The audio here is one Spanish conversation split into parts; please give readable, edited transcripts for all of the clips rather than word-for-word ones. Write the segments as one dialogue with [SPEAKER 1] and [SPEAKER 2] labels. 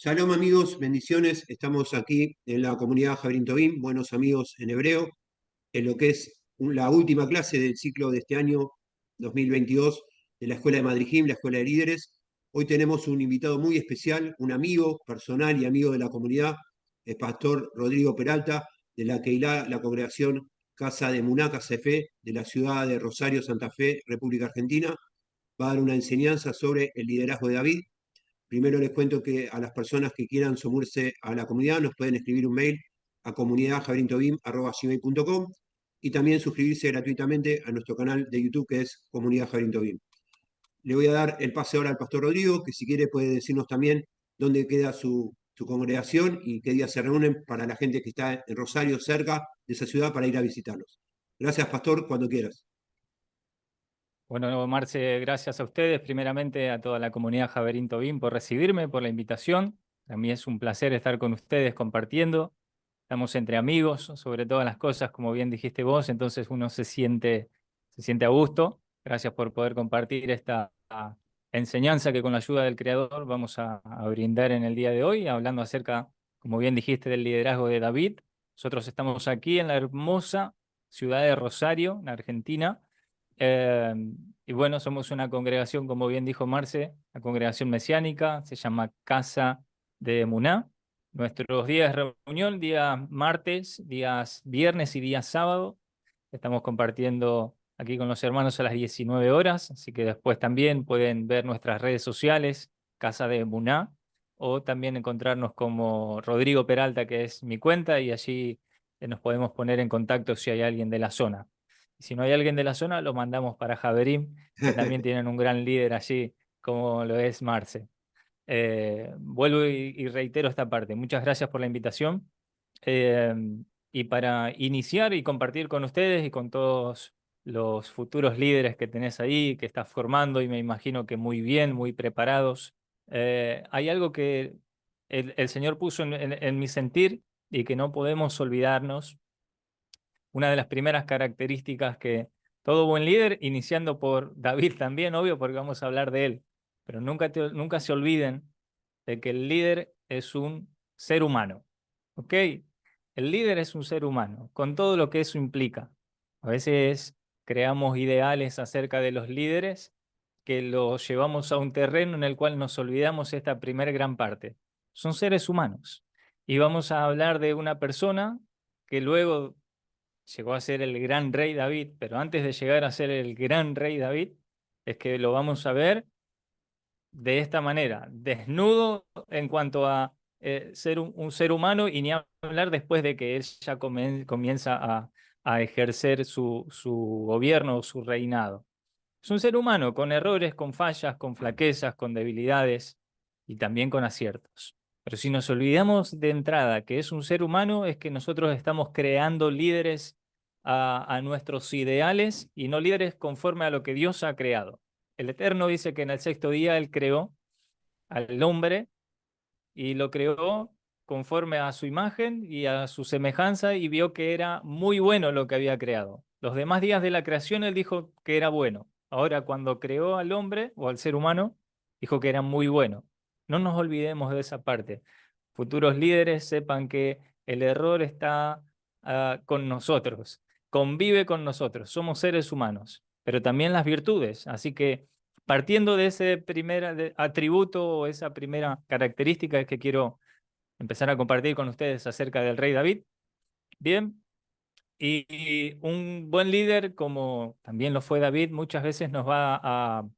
[SPEAKER 1] Shalom amigos, bendiciones. Estamos aquí en la comunidad Jabrín Tobim, buenos amigos en hebreo, en lo que es la última clase del ciclo de este año 2022 de la Escuela de Madrijim, la Escuela de Líderes. Hoy tenemos un invitado muy especial, un amigo personal y amigo de la comunidad, el pastor Rodrigo Peralta, de la Keilah, la congregación Casa de Muná, Casa de Fe, de la ciudad de Rosario, Santa Fe, República Argentina. Va a dar una enseñanza sobre el liderazgo de David. Primero les cuento que a las personas que quieran sumarse a la comunidad nos pueden escribir un mail a comunidadjabrintobim@gmail.com y también suscribirse gratuitamente a nuestro canal de YouTube que es Comunidad Jabrín Tobim. Le voy a dar el pase ahora al pastor Rodrigo, que si quiere puede decirnos también dónde queda su congregación y qué días se reúnen para la gente que está en Rosario, cerca de esa ciudad, para ir a visitarlos. Gracias, pastor, cuando quieras.
[SPEAKER 2] Bueno, Marce, gracias a ustedes, primeramente a toda la comunidad Javerín Tobín por recibirme, por la invitación. A mí es un placer estar con ustedes compartiendo. Estamos entre amigos, sobre todas las cosas, como bien dijiste vos, entonces uno se siente a gusto. Gracias por poder compartir esta enseñanza que con la ayuda del Creador vamos a brindar en el día de hoy, hablando acerca, como bien dijiste, del liderazgo de David. Nosotros estamos aquí en la hermosa ciudad de Rosario, en Argentina. Eh, y bueno, somos una congregación, como bien dijo Marce, una congregación mesiánica, se llama Casa de Muná. Nuestros días de reunión, días martes, días viernes y días sábado. Estamos compartiendo aquí con los hermanos a las 19 horas, así que después también pueden ver nuestras redes sociales, Casa de Muná, o también encontrarnos como Rodrigo Peralta, que es mi cuenta, y allí nos podemos poner en contacto si hay alguien de la zona. Y si no hay alguien de la zona, lo mandamos para Javerín, que también tienen un gran líder allí, como lo es Marce. Vuelvo y reitero esta parte. Muchas gracias por la invitación. Eh, y para iniciar y compartir con ustedes y con todos los futuros líderes que tenés ahí, que estás formando y me imagino que muy bien, muy preparados, hay algo que el Señor puso en mi sentir y que no podemos olvidarnos. Una de las primeras características que todo buen líder, iniciando por David también, obvio, porque vamos a hablar de él, pero nunca se olviden de que el líder es un ser humano, ¿ok? El líder es un ser humano, con todo lo que eso implica. A veces creamos ideales acerca de los líderes que los llevamos a un terreno en el cual nos olvidamos esta primera gran parte. Son seres humanos. Y vamos a hablar de una persona que luego llegó a ser el gran rey David, pero antes de llegar a ser el gran rey David, es que lo vamos a ver de esta manera, desnudo en cuanto a ser un ser humano y ni hablar después de que él ya comienza a ejercer su gobierno o su reinado. Es un ser humano con errores, con fallas, con flaquezas, con debilidades y también con aciertos. Pero si nos olvidamos de entrada que es un ser humano, es que nosotros estamos creando líderes a nuestros ideales y no líderes conforme a lo que Dios ha creado. El Eterno dice que en el sexto día Él creó al hombre y lo creó conforme a su imagen y a su semejanza y vio que era muy bueno lo que había creado. Los demás días de la creación Él dijo que era bueno. Ahora, cuando creó al hombre o al ser humano, dijo que era muy bueno. No nos olvidemos de esa parte. Futuros líderes sepan que el error está con nosotros, convive con nosotros, somos seres humanos, pero también las virtudes. Así que partiendo de ese primer atributo o esa primera característica es que quiero empezar a compartir con ustedes acerca del rey David. Bien, y un buen líder, como también lo fue David, muchas veces nos va a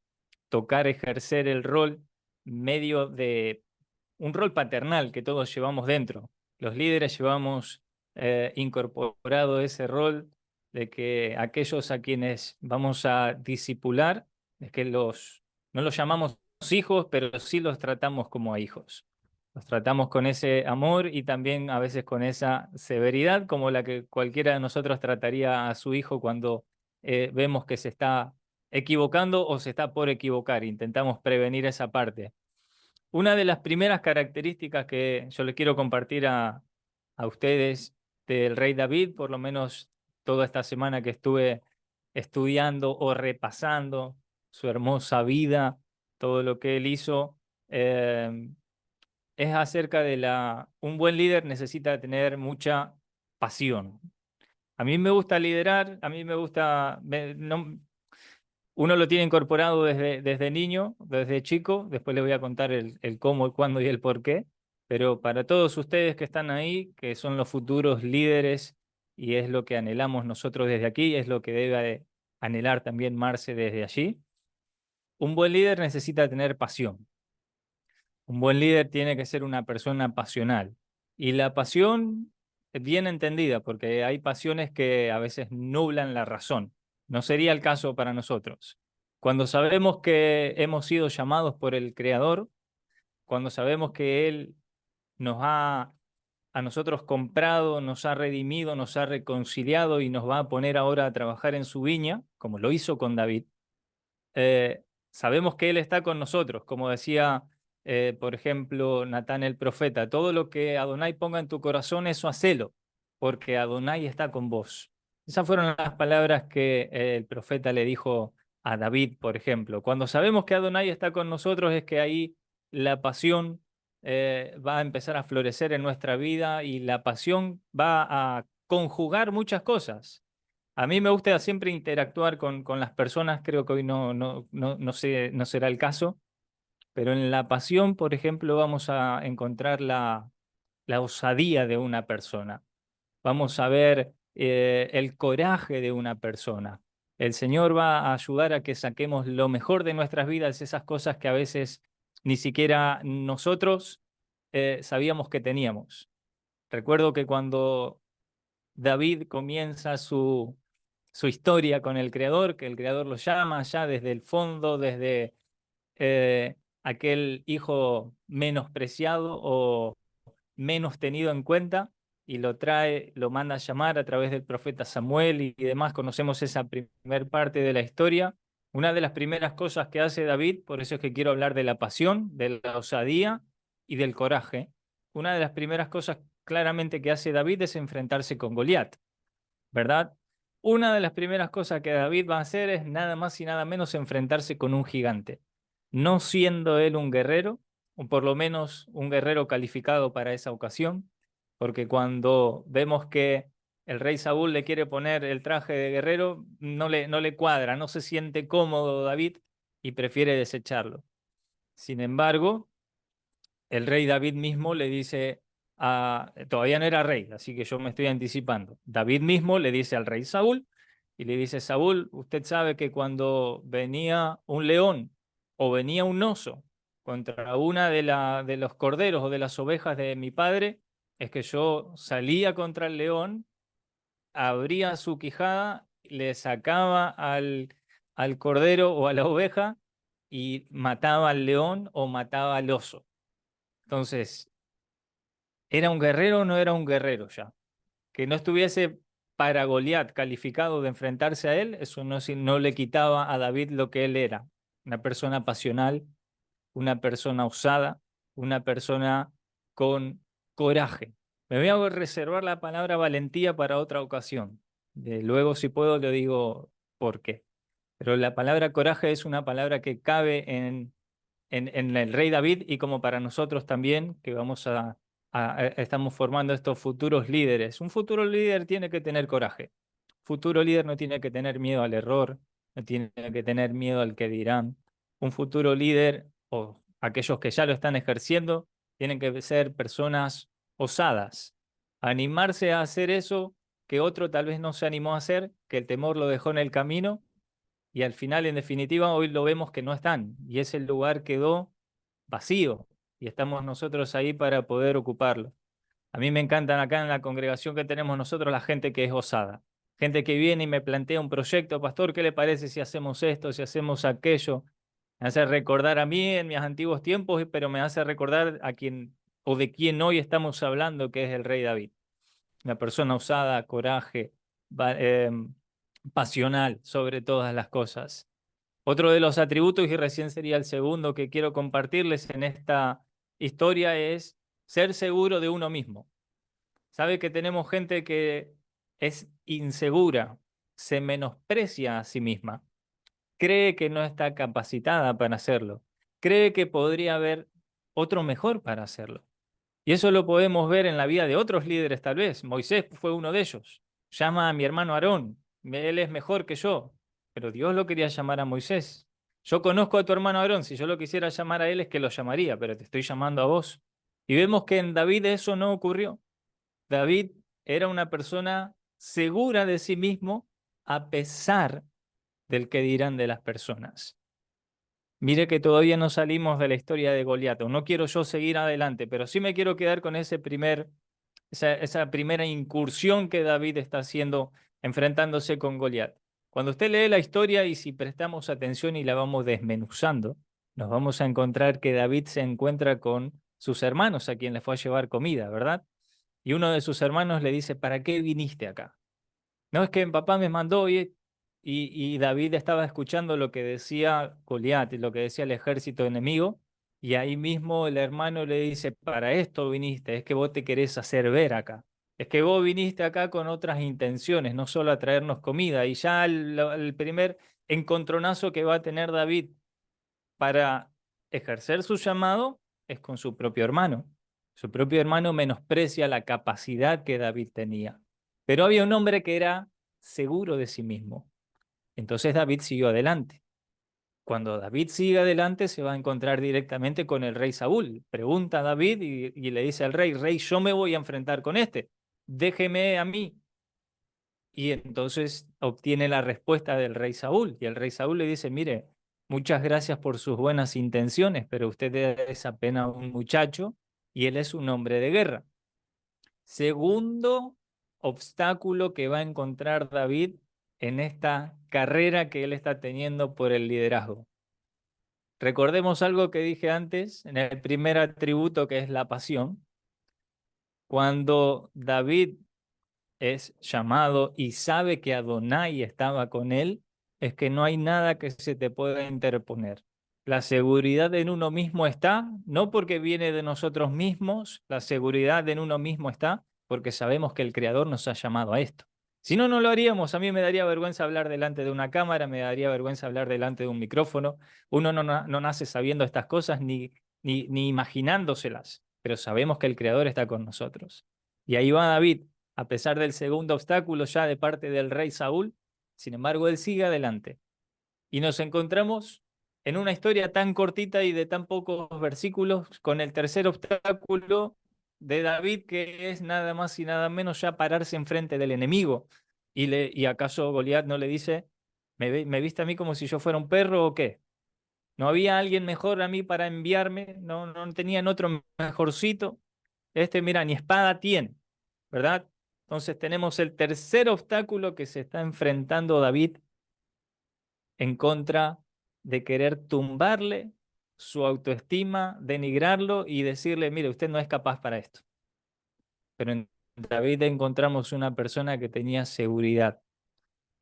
[SPEAKER 2] tocar ejercer el rol medio de un rol paternal que todos llevamos dentro. Los líderes llevamos incorporado ese rol de que aquellos a quienes vamos a discipular, es que no los llamamos hijos, pero sí los tratamos como a hijos. Los tratamos con ese amor y también a veces con esa severidad como la que cualquiera de nosotros trataría a su hijo cuando vemos que se está equivocando o se está por equivocar. Intentamos prevenir esa parte. Una de las primeras características que yo les quiero compartir a ustedes del rey David, por lo menos toda esta semana que estuve estudiando o repasando su hermosa vida, todo lo que él hizo, es acerca de un buen líder necesita tener mucha pasión. A mí me gusta liderar, a mí me gusta, uno lo tiene incorporado desde niño, desde chico, después les voy a contar el cómo, el cuándo y el por qué, pero para todos ustedes que están ahí, que son los futuros líderes, y es lo que anhelamos nosotros desde aquí, es lo que debe anhelar también Marce desde allí, un buen líder necesita tener pasión. Un buen líder tiene que ser una persona pasional. Y la pasión bien entendida, porque hay pasiones que a veces nublan la razón. No sería el caso para nosotros. Cuando sabemos que hemos sido llamados por el Creador, cuando sabemos que Él nos ha a nosotros comprado, nos ha redimido, nos ha reconciliado y nos va a poner ahora a trabajar en su viña, como lo hizo con David, eh, sabemos que Él está con nosotros, como decía, por ejemplo, Natán el profeta, todo lo que Adonai ponga en tu corazón, eso hacelo, porque Adonai está con vos. Esas fueron las palabras que el profeta le dijo a David, por ejemplo. Cuando sabemos que Adonai está con nosotros, es que ahí la pasión va a empezar a florecer en nuestra vida y la pasión va a conjugar muchas cosas. A mí me gusta siempre interactuar con las personas, creo que hoy no será el caso, pero en la pasión, por ejemplo, vamos a encontrar la osadía de una persona, vamos a ver el coraje de una persona. El Señor va a ayudar a que saquemos lo mejor de nuestras vidas, esas cosas que a veces ni siquiera nosotros sabíamos que teníamos. Recuerdo que cuando David comienza su historia con el Creador, que el Creador lo llama ya desde el fondo, desde aquel hijo menospreciado o menos tenido en cuenta, y lo trae, lo manda a llamar a través del profeta Samuel y demás. Conocemos esa primer parte de la historia. Una de las primeras cosas que hace David, por eso es que quiero hablar de la pasión, de la osadía y del coraje. Una de las primeras cosas claramente que hace David es enfrentarse con Goliat, ¿verdad? Una de las primeras cosas que David va a hacer es nada más y nada menos enfrentarse con un gigante, no siendo él un guerrero, o por lo menos un guerrero calificado para esa ocasión, porque cuando vemos que el rey Saúl le quiere poner el traje de guerrero, no le cuadra, no se siente cómodo David y prefiere desecharlo. Sin embargo, el rey David mismo le dice todavía no era rey, así que yo me estoy anticipando. David mismo le dice al rey Saúl y le dice, Saúl, usted sabe que cuando venía un león o venía un oso contra una de los corderos o de las ovejas de mi padre, es que yo salía contra el león, abría su quijada, le sacaba al cordero o a la oveja y mataba al león o mataba al oso. Entonces, ¿era un guerrero o no era un guerrero ya? Que no estuviese para Goliat calificado de enfrentarse a él, eso no le quitaba a David lo que él era, una persona pasional, una persona osada, una persona con coraje. Me voy a reservar la palabra valentía para otra ocasión. Luego, si puedo, le digo por qué. Pero la palabra coraje es una palabra que cabe en el rey David y como para nosotros también, que estamos formando estos futuros líderes. Un futuro líder tiene que tener coraje. Futuro líder no tiene que tener miedo al error, no tiene que tener miedo al que dirán. Un futuro líder o aquellos que ya lo están ejerciendo tienen que ser personas osadas. Animarse a hacer eso que otro tal vez no se animó a hacer, que el temor lo dejó en el camino y al final, en definitiva, hoy lo vemos que no están y ese lugar quedó vacío y estamos nosotros ahí para poder ocuparlo. A mí me encantan acá en la congregación que tenemos nosotros la gente que es osada, gente que viene y me plantea un proyecto, pastor, ¿qué le parece si hacemos esto, si hacemos aquello? Me hace recordar a mí en mis antiguos tiempos, pero me hace recordar a quien o de quien hoy estamos hablando, que es el rey David. Una persona osada, coraje, pasional sobre todas las cosas. Otro de los atributos, y recién sería el segundo que quiero compartirles en esta historia, es ser seguro de uno mismo. Sabe que tenemos gente que es insegura, se menosprecia a sí misma, cree que no está capacitada para hacerlo, cree que podría haber otro mejor para hacerlo. Y eso lo podemos ver en la vida de otros líderes tal vez. Moisés fue uno de ellos. Llama a mi hermano Aarón, él es mejor que yo, pero Dios lo quería llamar a Moisés. Yo conozco a tu hermano Aarón, si yo lo quisiera llamar a él es que lo llamaría, pero te estoy llamando a vos. Y vemos que en David eso no ocurrió. David era una persona segura de sí mismo a pesar del que dirán de las personas. Mire que todavía no salimos de la historia de Goliat. No quiero yo seguir adelante, pero sí me quiero quedar con esa primera incursión que David está haciendo enfrentándose con Goliat. Cuando usted lee la historia y si prestamos atención y la vamos desmenuzando, nos vamos a encontrar que David se encuentra con sus hermanos a quien le fue a llevar comida, ¿verdad? Y uno de sus hermanos le dice, ¿para qué viniste acá? No, es que mi papá me mandó y David estaba escuchando lo que decía Goliat, lo que decía el ejército enemigo, y ahí mismo el hermano le dice, para esto viniste, es que vos te querés hacer ver acá. Es que vos viniste acá con otras intenciones, no solo a traernos comida. Y ya el primer encontronazo que va a tener David para ejercer su llamado es con su propio hermano. Su propio hermano menosprecia la capacidad que David tenía. Pero había un hombre que era seguro de sí mismo. Entonces David siguió adelante. Cuando David sigue adelante se va a encontrar directamente con el rey Saúl. Pregunta a David y le dice al rey, rey, yo me voy a enfrentar con este. Déjeme a mí. Y entonces obtiene la respuesta del rey Saúl. Y el rey Saúl le dice, mire, muchas gracias por sus buenas intenciones, pero usted es apenas un muchacho y él es un hombre de guerra. Segundo obstáculo que va a encontrar David en esta carrera que él está teniendo por el liderazgo. Recordemos algo que dije antes, en el primer atributo que es la pasión. Cuando David es llamado y sabe que Adonai estaba con él, es que no hay nada que se te pueda interponer. La seguridad en uno mismo está, no porque viene de nosotros mismos, la seguridad en uno mismo está porque sabemos que el Creador nos ha llamado a esto. Si no, no lo haríamos. A mí me daría vergüenza hablar delante de una cámara, me daría vergüenza hablar delante de un micrófono. Uno no nace sabiendo estas cosas ni imaginándoselas, pero sabemos que el Creador está con nosotros. Y ahí va David, a pesar del segundo obstáculo ya de parte del rey Saúl, sin embargo, él sigue adelante. Y nos encontramos en una historia tan cortita y de tan pocos versículos con el tercer obstáculo de David, que es nada más y nada menos ya pararse enfrente del enemigo. ¿Y acaso Goliat no le dice, me viste a mí como si yo fuera un perro o qué? ¿No había alguien mejor a mí para enviarme? ¿No tenían otro mejorcito? Este, mira, ni espada tiene, ¿verdad? Entonces tenemos el tercer obstáculo que se está enfrentando David en contra de querer tumbarle su autoestima, denigrarlo y decirle, mire, usted no es capaz para esto. Pero en David encontramos una persona que tenía seguridad.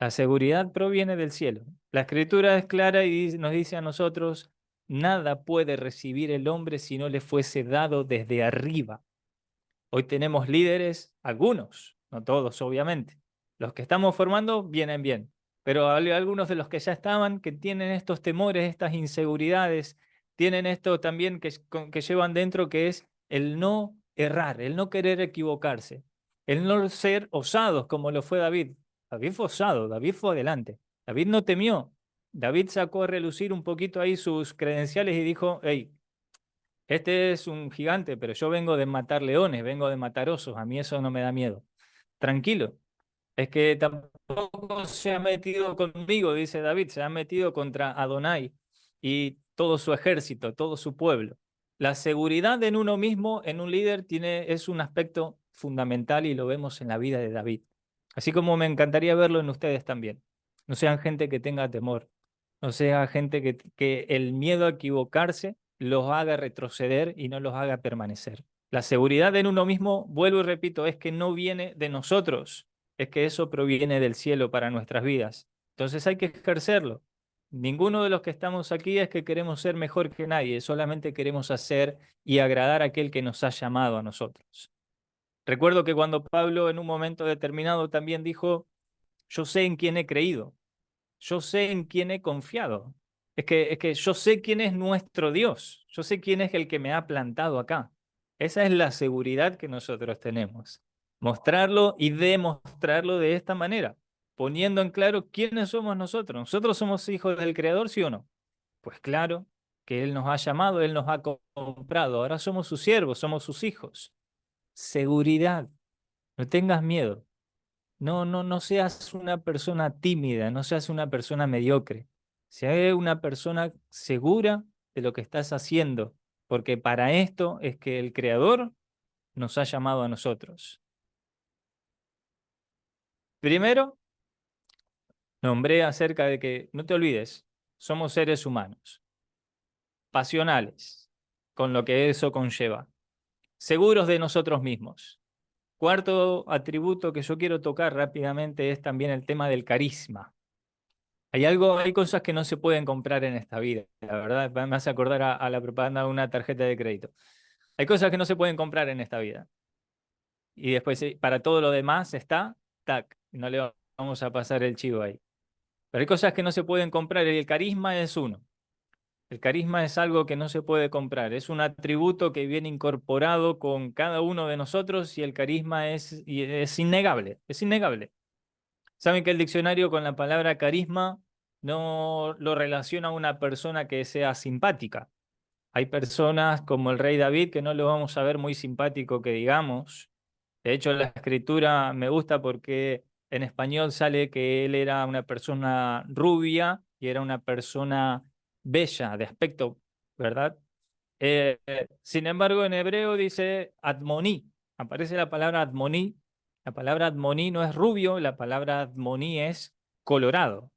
[SPEAKER 2] La seguridad proviene del cielo. La escritura es clara y nos dice a nosotros, nada puede recibir el hombre si no le fuese dado desde arriba. Hoy tenemos líderes, algunos, no todos obviamente. Los que estamos formando vienen bien, pero hay algunos de los que ya estaban, que tienen estos temores, estas inseguridades, tienen esto también que llevan dentro, que es el no errar, el no querer equivocarse, el no ser osados como lo fue David. David fue osado, David fue adelante, David no temió, David sacó a relucir un poquito ahí sus credenciales y dijo, hey, este es un gigante, pero yo vengo de matar leones, vengo de matar osos, a mí eso no me da miedo. Tranquilo, es que tampoco se ha metido conmigo, dice David, se ha metido contra Adonai y todo su ejército, todo su pueblo. La seguridad en uno mismo, en un líder, es un aspecto fundamental y lo vemos en la vida de David. Así como me encantaría verlo en ustedes también. No sean gente que tenga temor, no sea gente que el miedo a equivocarse los haga retroceder y no los haga permanecer. La seguridad en uno mismo, vuelvo y repito, es que no viene de nosotros, es que eso proviene del cielo para nuestras vidas. Entonces hay que ejercerlo. Ninguno de los que estamos aquí es que queremos ser mejor que nadie, solamente queremos hacer y agradar a aquel que nos ha llamado a nosotros. Recuerdo que cuando Pablo en un momento determinado también dijo, yo sé en quién he creído, yo sé en quién he confiado. Es que yo sé quién es nuestro Dios. Yo sé quién es el que me ha plantado acá. Esa es la seguridad que nosotros tenemos. Mostrarlo y demostrarlo de esta manera, poniendo en claro quiénes somos nosotros. ¿Nosotros somos hijos del Creador, sí o no? Pues claro que Él nos ha llamado, Él nos ha comprado. Ahora somos sus siervos, somos sus hijos. Seguridad. No tengas miedo. No seas una persona tímida, no seas una persona mediocre. Sé una persona segura de lo que estás haciendo, porque para esto es que el Creador nos ha llamado a nosotros. Primero, nombré acerca de que, no te olvides, somos seres humanos, pasionales, con lo que eso conlleva, seguros de nosotros mismos. Cuarto atributo que yo quiero tocar rápidamente es también el tema del carisma. Hay cosas que no se pueden comprar en esta vida, la verdad, me hace acordar a la propaganda de una tarjeta de crédito. Hay cosas que no se pueden comprar en esta vida. Y después, para todo lo demás está, tac, no le vamos a pasar el chivo ahí. Pero hay cosas que no se pueden comprar y el carisma es uno. El carisma es algo que no se puede comprar, es un atributo que viene incorporado con cada uno de nosotros y el carisma es innegable, es innegable. Saben que el diccionario con la palabra carisma no lo relaciona a una persona que sea simpática. Hay personas como el rey David que no lo vamos a ver muy simpático que digamos. De hecho, la escritura me gusta porque en español sale que él era una persona rubia y era una persona bella de aspecto, ¿verdad? Sin embargo, en hebreo dice admoní. Aparece la palabra admoní. La palabra admoní no es rubio, la palabra admoní es colorado.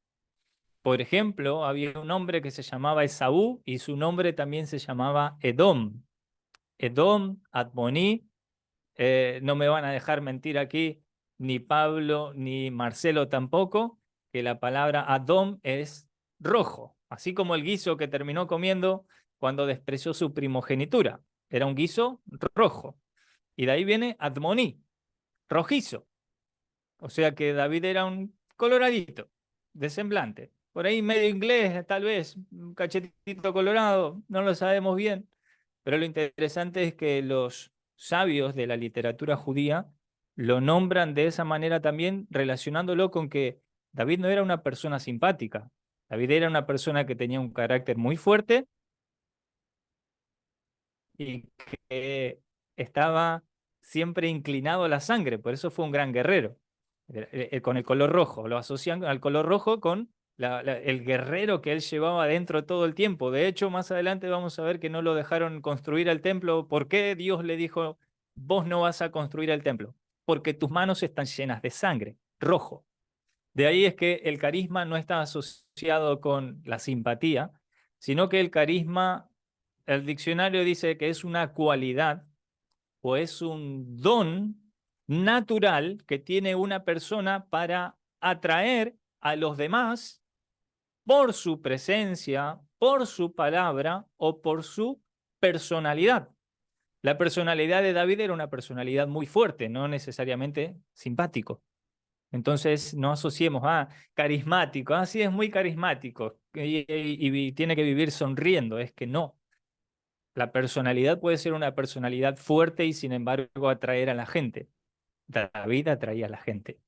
[SPEAKER 2] Por ejemplo, había un hombre que se llamaba Esaú y su nombre también se llamaba Edom. Edom, admoní, no me van a dejar mentir aquí, ni Pablo ni Marcelo tampoco, que la palabra Adom es rojo, así como el guiso que terminó comiendo cuando despreció su primogenitura. Era un guiso rojo. Y de ahí viene Admoní, rojizo. O sea que David era un coloradito, de semblante. Por ahí medio inglés, tal vez, un cachetito colorado, no lo sabemos bien. Pero lo interesante es que los sabios de la literatura judía lo nombran de esa manera también, relacionándolo con que David no era una persona simpática. David era una persona que tenía un carácter muy fuerte y que estaba siempre inclinado a la sangre, por eso fue un gran guerrero. Con el color rojo, lo asocian al color rojo con el guerrero que él llevaba dentro todo el tiempo. De hecho, más adelante vamos a ver que no lo dejaron construir el templo. ¿Por qué Dios le dijo, vos no vas a construir el templo? Porque tus manos están llenas de sangre, rojo. De ahí es que el carisma no está asociado con la simpatía, sino que el carisma, el diccionario dice que es una cualidad o es un don natural que tiene una persona para atraer a los demás por su presencia, por su palabra o por su personalidad. La personalidad de David era una personalidad muy fuerte, no necesariamente simpático. Entonces no asociemos a carismático, sí es muy carismático y tiene que vivir sonriendo, es que no. La personalidad puede ser una personalidad fuerte y sin embargo atraer a la gente. David atraía a la gente.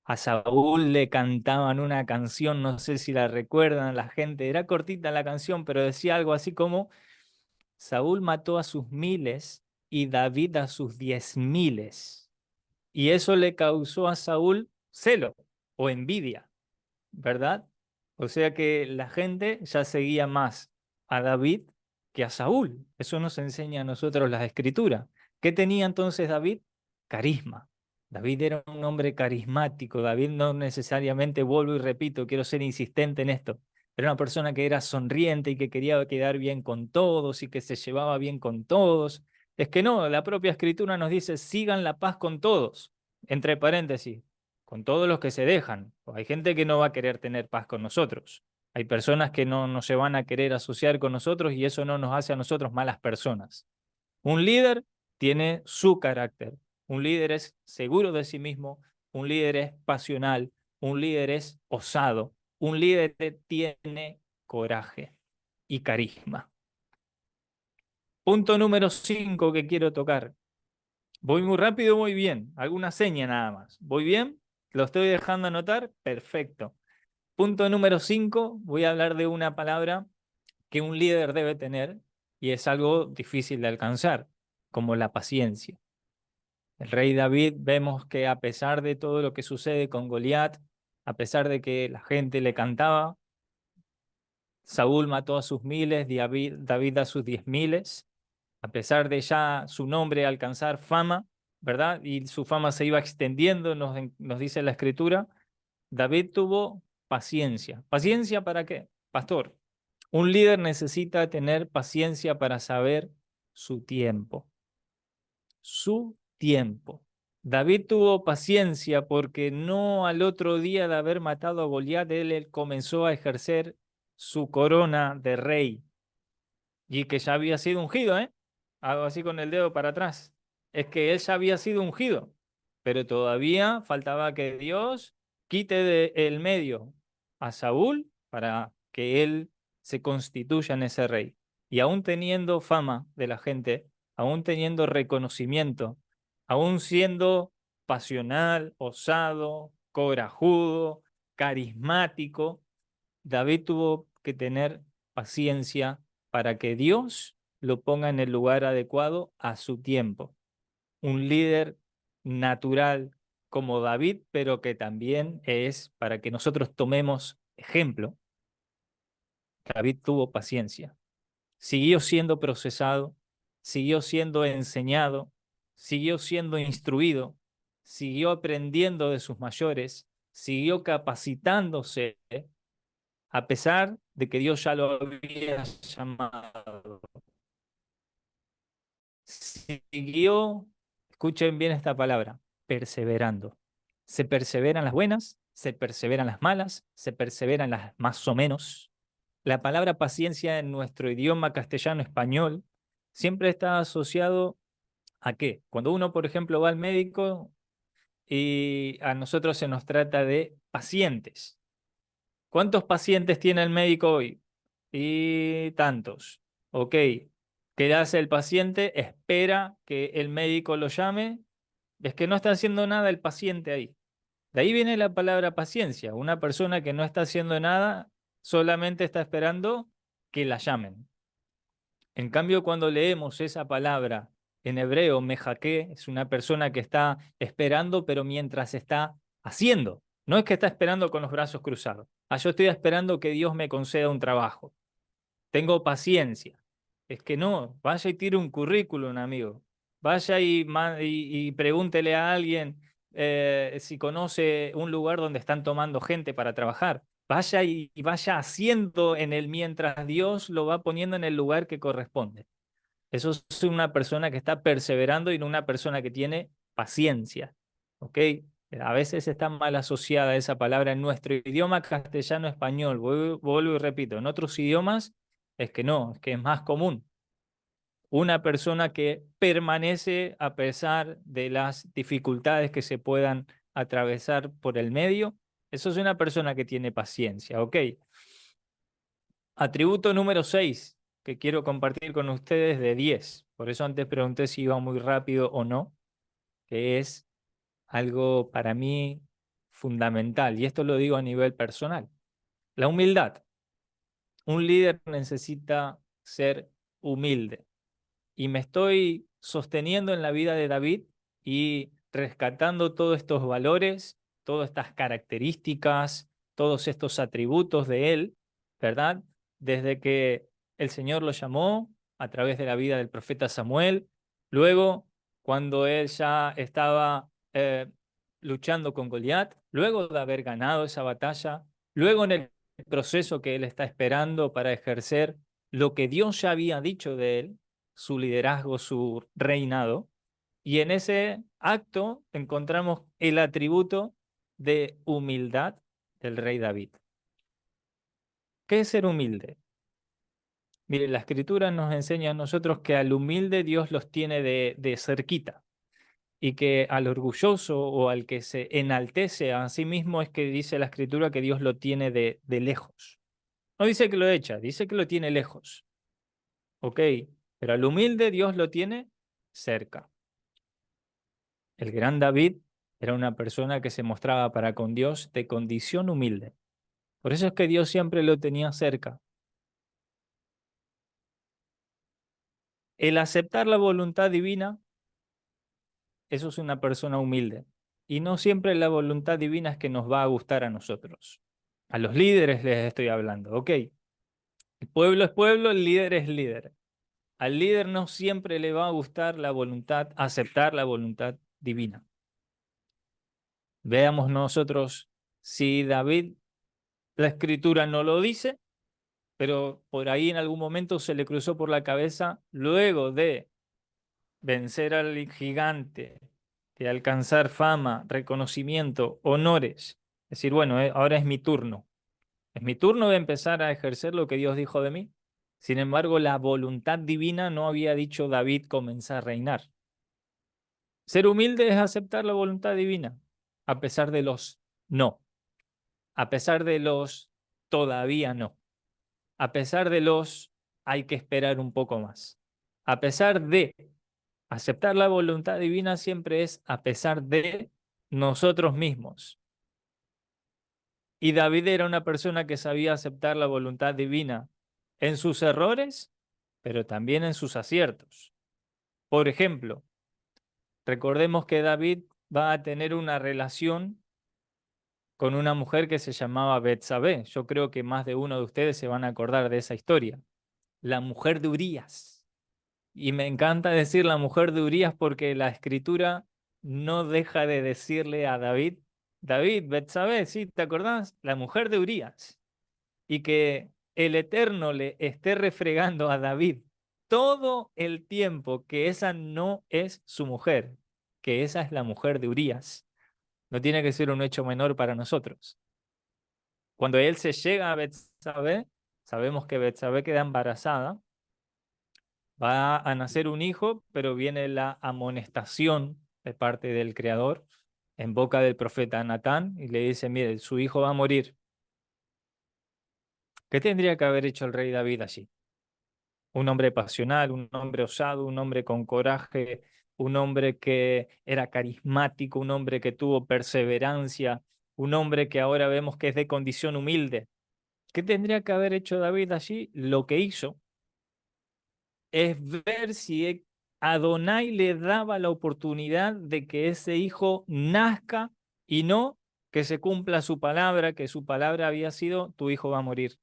[SPEAKER 2] A Saúl le cantaban una canción, no sé si la recuerdan la gente, era cortita la canción, pero decía algo así como, Saúl mató a sus miles y David a sus 10.000. Y eso le causó a Saúl celo o envidia, ¿verdad? O sea que la gente ya seguía más a David que a Saúl. Eso nos enseña a nosotros la escritura. ¿Qué tenía entonces David? Carisma. David era un hombre carismático. David no necesariamente, vuelvo y repito, quiero ser insistente en esto. Era una persona que era sonriente y que quería quedar bien con todos y que se llevaba bien con todos. Es que no, la propia escritura nos dice, sigan la paz con todos, entre paréntesis, con todos los que se dejan. Pues hay gente que no va a querer tener paz con nosotros. Hay personas que no se van a querer asociar con nosotros y eso no nos hace a nosotros malas personas. Un líder tiene su carácter. Un líder es seguro de sí mismo, un líder es pasional, un líder es osado, un líder tiene coraje y carisma. Punto número 5 que quiero tocar. Voy muy rápido, muy bien. Alguna seña nada más. ¿Voy bien? ¿Lo estoy dejando anotar? Perfecto. Punto número 5, voy a hablar de una palabra que un líder debe tener y es algo difícil de alcanzar, como la paciencia. El rey David vemos que a pesar de todo lo que sucede con Goliat, a pesar de que la gente le cantaba, Saúl mató a sus miles, David a sus 10.000, a pesar de ya su nombre alcanzar fama, ¿verdad? Y su fama se iba extendiendo, nos dice la Escritura, David tuvo paciencia. ¿Paciencia para qué? Pastor, un líder necesita tener paciencia para saber su tiempo. Su tiempo. David tuvo paciencia porque no al otro día de haber matado a Goliat, él comenzó a ejercer su corona de rey y que ya había sido ungido, ¿eh? Hago así con el dedo para atrás. Es que él ya había sido ungido, pero todavía faltaba que Dios quite del medio a Saúl para que él se constituya en ese rey. Y aún teniendo fama de la gente, aún teniendo reconocimiento, aún siendo pasional, osado, corajudo, carismático, David tuvo que tener paciencia para que Dios lo ponga en el lugar adecuado a su tiempo. Un líder natural como David, pero que también es para que nosotros tomemos ejemplo. David tuvo paciencia, siguió siendo procesado, siguió siendo enseñado, siguió siendo instruido, siguió aprendiendo de sus mayores, siguió capacitándose a pesar de que Dios ya lo había llamado. Siguió, escuchen bien esta palabra, perseverando. Se perseveran las buenas, se perseveran las malas, se perseveran las más o menos. La palabra paciencia en nuestro idioma castellano español siempre está asociado a qué. Cuando uno, por ejemplo, va al médico y a nosotros se nos trata de pacientes. ¿Cuántos pacientes tiene el médico hoy? Y tantos. Ok. ¿Qué hace el paciente? Espera que el médico lo llame. Es que no está haciendo nada el paciente ahí. De ahí viene la palabra paciencia. Una persona que no está haciendo nada solamente está esperando que la llamen. En cambio, cuando leemos esa palabra en hebreo, mejaque, es una persona que está esperando, pero mientras está haciendo. No es que está esperando con los brazos cruzados. Ah, yo estoy esperando que Dios me conceda un trabajo. Tengo paciencia. Es que no, vaya y tire un currículum, amigo. Vaya y pregúntele a alguien si conoce un lugar donde están tomando gente para trabajar. Vaya y vaya haciendo en él mientras Dios lo va poniendo en el lugar que corresponde. Eso es una persona que está perseverando y no una persona que tiene paciencia. ¿Ok? A veces está mal asociada esa palabra en nuestro idioma castellano-español. Vuelvo y repito, en otros idiomas es que no, es que es más común. Una persona que permanece a pesar de las dificultades que se puedan atravesar por el medio, eso es una persona que tiene paciencia. ¿Ok? Atributo número 6 que quiero compartir con ustedes de 10. Por eso antes pregunté si iba muy rápido o no, que es algo para mí fundamental. Y esto lo digo a nivel personal. La humildad. Un líder necesita ser humilde. Y me estoy sosteniendo en la vida de David y rescatando todos estos valores, todas estas características, todos estos atributos de él, ¿verdad? Desde que el Señor lo llamó a través de la vida del profeta Samuel, luego cuando él ya estaba luchando con Goliat, luego de haber ganado esa batalla, luego en el proceso que él está esperando para ejercer lo que Dios ya había dicho de él, su liderazgo, su reinado, y en ese acto encontramos el atributo de humildad del rey David. ¿Qué es ser humilde? Mire, la escritura nos enseña a nosotros que al humilde Dios los tiene de cerquita y que al orgulloso o al que se enaltece a sí mismo es que dice la escritura que Dios lo tiene de lejos. No dice que lo echa, dice que lo tiene lejos. ¿Ok? Pero al humilde Dios lo tiene cerca. El gran David era una persona que se mostraba para con Dios de condición humilde. Por eso es que Dios siempre lo tenía cerca. El aceptar la voluntad divina, eso es una persona humilde. Y no siempre la voluntad divina es que nos va a gustar a nosotros. A los líderes les estoy hablando. Ok, el pueblo es pueblo, el líder es líder. Al líder no siempre le va a gustar la voluntad, aceptar la voluntad divina. Veamos nosotros si David, la escritura no lo dice, pero por ahí en algún momento se le cruzó por la cabeza, luego de vencer al gigante, de alcanzar fama, reconocimiento, honores, decir, bueno, ahora es mi turno de empezar a ejercer lo que Dios dijo de mí. Sin embargo, la voluntad divina no había dicho David comenzar a reinar. Ser humilde es aceptar la voluntad divina, a pesar de los no, a pesar de los todavía no, a pesar de los hay que esperar un poco más, a pesar de aceptar la voluntad divina siempre es a pesar de nosotros mismos. Y David era una persona que sabía aceptar la voluntad divina en sus errores, pero también en sus aciertos. Por ejemplo, recordemos que David va a tener una relación con una mujer que se llamaba Betsabé. Yo creo que más de uno de ustedes se van a acordar de esa historia. La mujer de Urías. Y me encanta decir la mujer de Urías porque la escritura no deja de decirle a David, David, Betsabé, ¿sí? ¿Te acordás? La mujer de Urías. Y que el Eterno le esté refregando a David todo el tiempo que esa no es su mujer, que esa es la mujer de Urías. No tiene que ser un hecho menor para nosotros. Cuando él se llega a Betsabé, sabemos que Betsabé queda embarazada, va a nacer un hijo, pero viene la amonestación de parte del Creador en boca del profeta Natán y le dice, mire, su hijo va a morir. ¿Qué tendría que haber hecho el rey David allí? Un hombre pasional, un hombre osado, un hombre con coraje, un hombre que era carismático, un hombre que tuvo perseverancia, un hombre que ahora vemos que es de condición humilde. ¿Qué tendría que haber hecho David allí? Lo que hizo es ver si Adonai le daba la oportunidad de que ese hijo nazca y no que se cumpla su palabra, que su palabra había sido, tu hijo va a morir.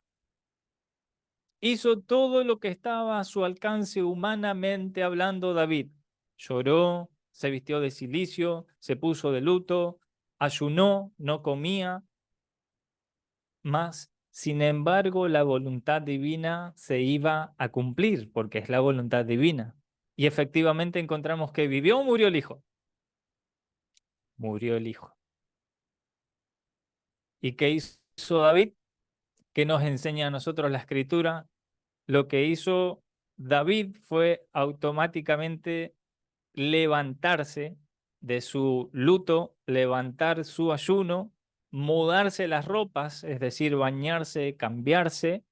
[SPEAKER 2] Hizo todo lo que estaba a su alcance humanamente hablando David. Lloró, se vistió de cilicio, se puso de luto, ayunó, no comía, más, sin embargo, la voluntad divina se iba a cumplir, porque es la voluntad divina. Y efectivamente encontramos que vivió o murió el hijo. Murió el hijo. ¿Y qué hizo David? ¿Qué nos enseña a nosotros la escritura? Lo que hizo David fue automáticamente levantarse de su luto, levantar su ayuno, mudarse las ropas, es decir, bañarse, cambiarse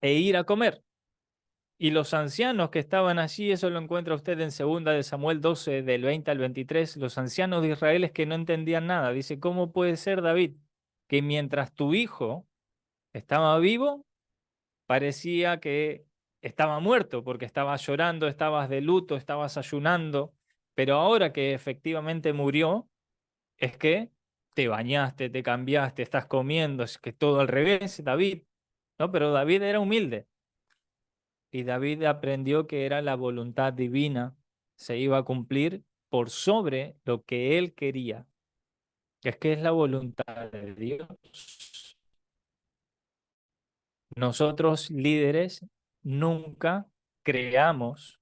[SPEAKER 2] e ir a comer. Y los ancianos que estaban allí, eso lo encuentra usted en 2 de Samuel 12, del 20 al 23, los ancianos de Israel es que no entendían nada. Dice, ¿cómo puede ser, David, que mientras tu hijo estaba vivo, parecía que estaba muerto, porque estabas llorando, estabas de luto, estabas ayunando, pero ahora que efectivamente murió, es que te bañaste, te cambiaste, estás comiendo, es que todo al revés, David, ¿no? Pero David era humilde. Y David aprendió que era la voluntad divina, se iba a cumplir por sobre lo que él quería, que es la voluntad de Dios. Nosotros líderes nunca creamos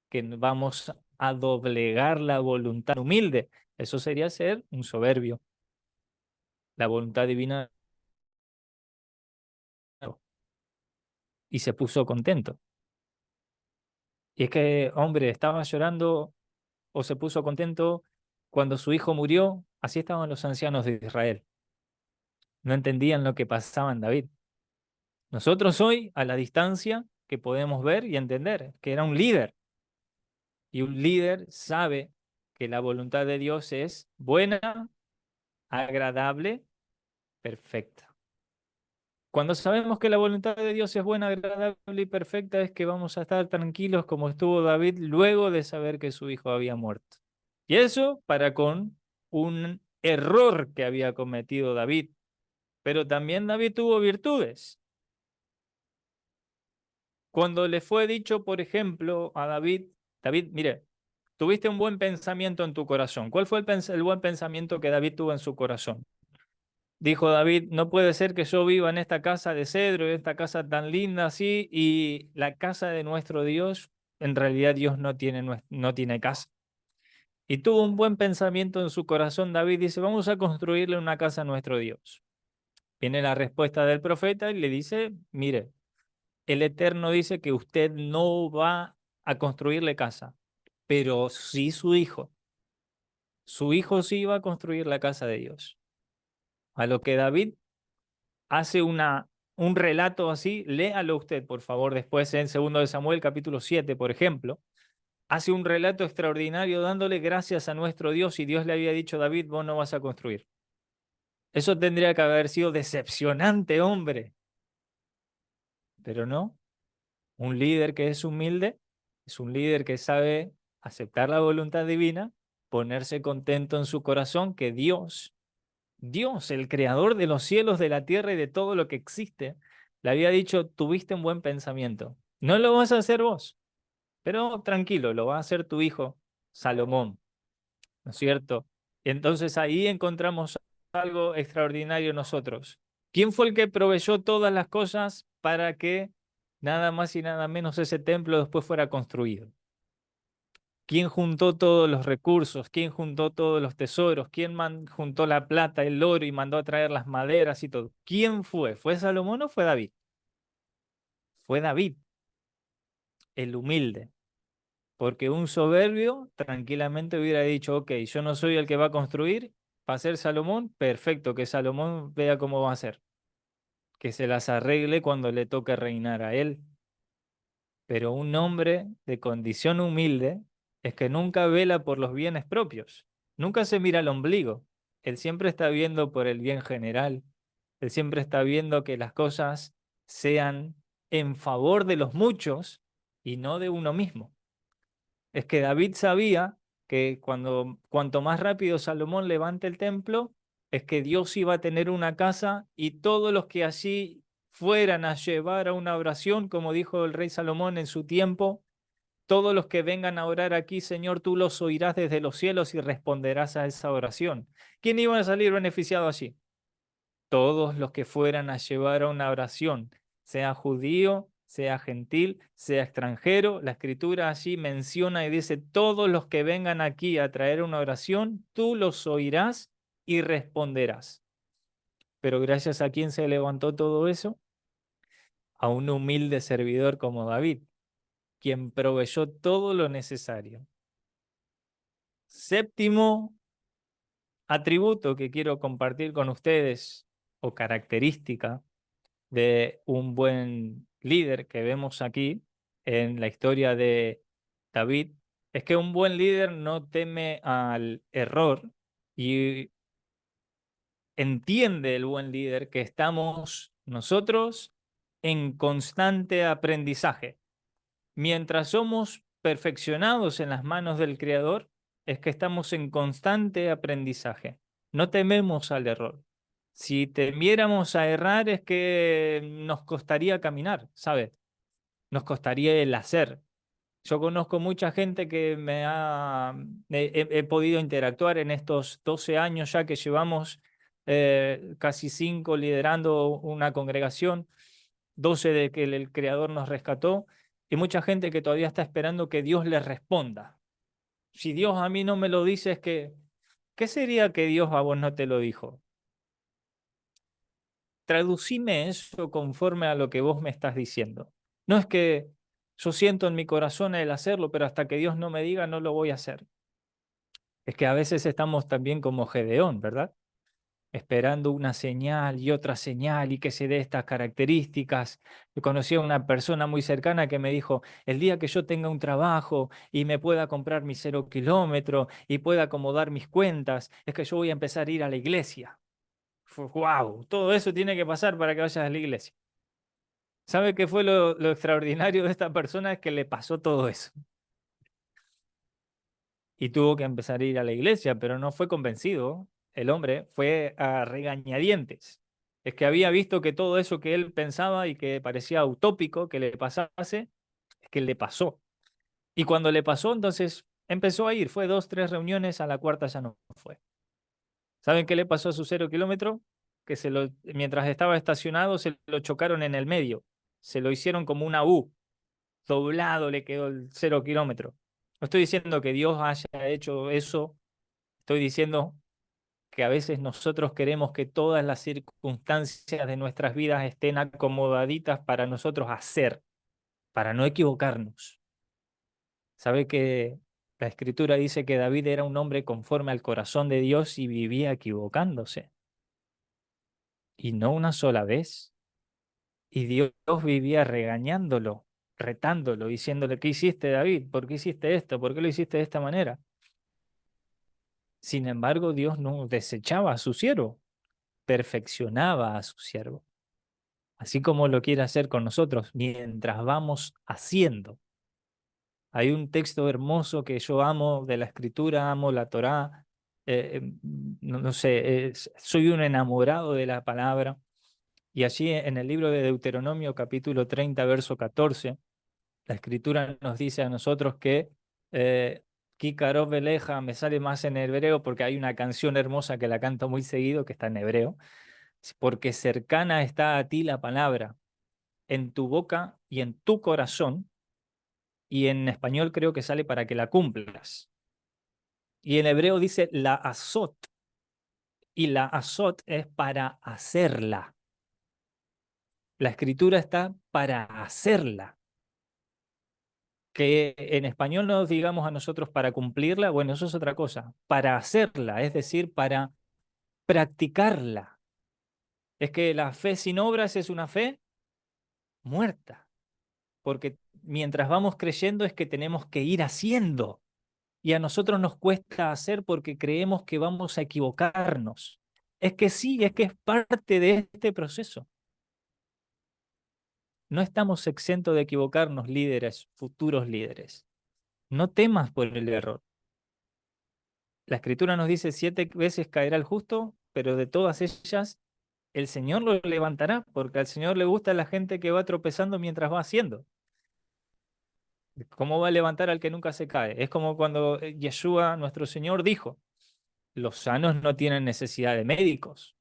[SPEAKER 2] que vamos a doblegar la voluntad humilde. Eso sería ser un soberbio. La voluntad divina no. Y se puso contento. Y es que, hombre, estaba llorando o se puso contento cuando su hijo murió. Así estaban los ancianos de Israel. No entendían lo que pasaba en David. Nosotros hoy, a la distancia, que podemos ver y entender, que era un líder. Y un líder sabe que la voluntad de Dios es buena, agradable, perfecta. Cuando sabemos que la voluntad de Dios es buena, agradable y perfecta, es que vamos a estar tranquilos como estuvo David luego de saber que su hijo había muerto. Y eso para con un error que había cometido David. Pero también David tuvo virtudes. Cuando le fue dicho, por ejemplo, a David, David, mire, tuviste un buen pensamiento en tu corazón. ¿Cuál fue el buen pensamiento que David tuvo en su corazón? Dijo David, no puede ser que yo viva en esta casa de cedro, en esta casa tan linda así, y la casa de nuestro Dios, en realidad Dios no tiene casa. Y tuvo un buen pensamiento en su corazón. David dice, vamos a construirle una casa a nuestro Dios. Viene la respuesta del profeta y le dice, mire, el Eterno dice que usted no va a construirle casa, pero sí su hijo. Su hijo sí va a construir la casa de Dios. A lo que David hace un relato así, léalo usted, por favor, después en 2 de Samuel, capítulo 7, por ejemplo. Hace un relato extraordinario dándole gracias a nuestro Dios y Dios le había dicho, David, vos no vas a construir. Eso tendría que haber sido decepcionante, hombre. Pero no, un líder que es un líder que sabe aceptar la voluntad divina, ponerse contento en su corazón que Dios, el creador de los cielos, de la tierra y de todo lo que existe, le había dicho, tuviste un buen pensamiento. No lo vas a hacer vos, pero tranquilo, lo va a hacer tu hijo Salomón, ¿no es cierto? Y entonces ahí encontramos algo extraordinario nosotros. ¿Quién fue el que proveyó todas las cosas para que nada más y nada menos ese templo después fuera construido? ¿Quién juntó todos los recursos? ¿Quién juntó todos los tesoros? ¿Quién juntó la plata, el oro y mandó a traer las maderas y todo? ¿Quién fue? ¿Fue Salomón o fue David? Fue David, el humilde. Porque un soberbio tranquilamente hubiera dicho, ok, yo no soy el que va a construir, va a ser Salomón, perfecto, que Salomón vea cómo va a ser, que se las arregle cuando le toque reinar a él. Pero un hombre de condición humilde es que nunca vela por los bienes propios, nunca se mira al ombligo. Él siempre está viendo por el bien general. Él siempre está viendo que las cosas sean en favor de los muchos y no de uno mismo. Es que David sabía que cuanto más rápido Salomón levante el templo, es que Dios iba a tener una casa y todos los que allí fueran a llevar a una oración, como dijo el rey Salomón en su tiempo, todos los que vengan a orar aquí, Señor, tú los oirás desde los cielos y responderás a esa oración. ¿Quién iba a salir beneficiado allí? Todos los que fueran a llevar a una oración, sea judío, sea gentil, sea extranjero. La escritura allí menciona y dice, todos los que vengan aquí a traer una oración, tú los oirás y responderás. Pero gracias a quién se levantó todo eso, a un humilde servidor como David, quien proveyó todo lo necesario. Séptimo atributo que quiero compartir con ustedes, o característica de un buen líder que vemos aquí en la historia de David, es que un buen líder no teme al error y entiende el buen líder que estamos nosotros en constante aprendizaje. Mientras somos perfeccionados en las manos del Creador, es que estamos en constante aprendizaje. No tememos al error. Si temiéramos a errar es que nos costaría caminar, ¿sabes? Nos costaría el hacer. Yo conozco mucha gente que he podido interactuar en estos 12 años ya que llevamos, casi 5 liderando una congregación, 12 de que el Creador nos rescató, y mucha gente que todavía está esperando que Dios les responda. Si Dios a mí no me lo dice, es que, ¿qué sería que Dios a vos no te lo dijo? Traducime eso conforme a lo que vos me estás diciendo. No es que yo siento en mi corazón el hacerlo, pero hasta que Dios no me diga, no lo voy a hacer. Es que a veces estamos también como Gedeón, ¿verdad? esperando una señal y otra señal y que se dé estas características. Yo conocí a una persona muy cercana que me dijo, el día que yo tenga un trabajo y me pueda comprar mi 0 kilómetro y pueda acomodar mis cuentas, es que yo voy a empezar a ir a la iglesia. ¡Wow! Todo eso tiene que pasar para que vayas a la iglesia. ¿Sabe qué fue lo extraordinario de esta persona? Es que le pasó todo eso. Y tuvo que empezar a ir a la iglesia, pero no fue convencido. El hombre fue a regañadientes. Es que había visto que todo eso que él pensaba y que parecía utópico que le pasase, es que le pasó. Y cuando le pasó, entonces empezó a ir. Fue 2, 3 reuniones, a la cuarta ya no fue. ¿Saben qué le pasó a su 0 kilómetro? Que mientras estaba estacionado se lo chocaron en el medio. Se lo hicieron como una U. Doblado le quedó el 0 kilómetro. No estoy diciendo que Dios haya hecho eso. Estoy diciendo que a veces nosotros queremos que todas las circunstancias de nuestras vidas estén acomodaditas para nosotros hacer, para no equivocarnos. ¿Sabe que la Escritura dice que David era un hombre conforme al corazón de Dios y vivía equivocándose? Y no una sola vez. Y Dios vivía regañándolo, retándolo, diciéndole, ¿qué hiciste, David? ¿Por qué hiciste esto? ¿Por qué lo hiciste de esta manera? Sin embargo, Dios no desechaba a su siervo, perfeccionaba a su siervo, así como lo quiere hacer con nosotros mientras vamos haciendo. Hay un texto hermoso que yo amo de la Escritura, amo la Torá, no sé, soy un enamorado de la palabra. Y allí en el libro de Deuteronomio, capítulo 30, verso 14, la Escritura nos dice a nosotros que Kikarov Veleja me sale más en hebreo porque hay una canción hermosa que la canto muy seguido que está en hebreo, porque cercana está a ti la palabra, en tu boca y en tu corazón, y en español creo que sale para que la cumplas. Y en hebreo dice la azot, y la azot es para hacerla. La escritura está para hacerla. Que en español nos digamos a nosotros para cumplirla, bueno, eso es otra cosa. Para hacerla, es decir, para practicarla. Es que la fe sin obras es una fe muerta, porque mientras vamos creyendo es que tenemos que ir haciendo. Y a nosotros nos cuesta hacer porque creemos que vamos a equivocarnos. Es que sí, es que es parte de este proceso. No estamos exentos de equivocarnos, líderes, futuros líderes. No temas por el error. La Escritura nos dice 7 veces caerá el justo, pero de todas ellas el Señor lo levantará, porque al Señor le gusta la gente que va tropezando mientras va haciendo. ¿Cómo va a levantar al que nunca se cae? Es como cuando Yeshua, nuestro Señor, dijo, los sanos no tienen necesidad de médicos,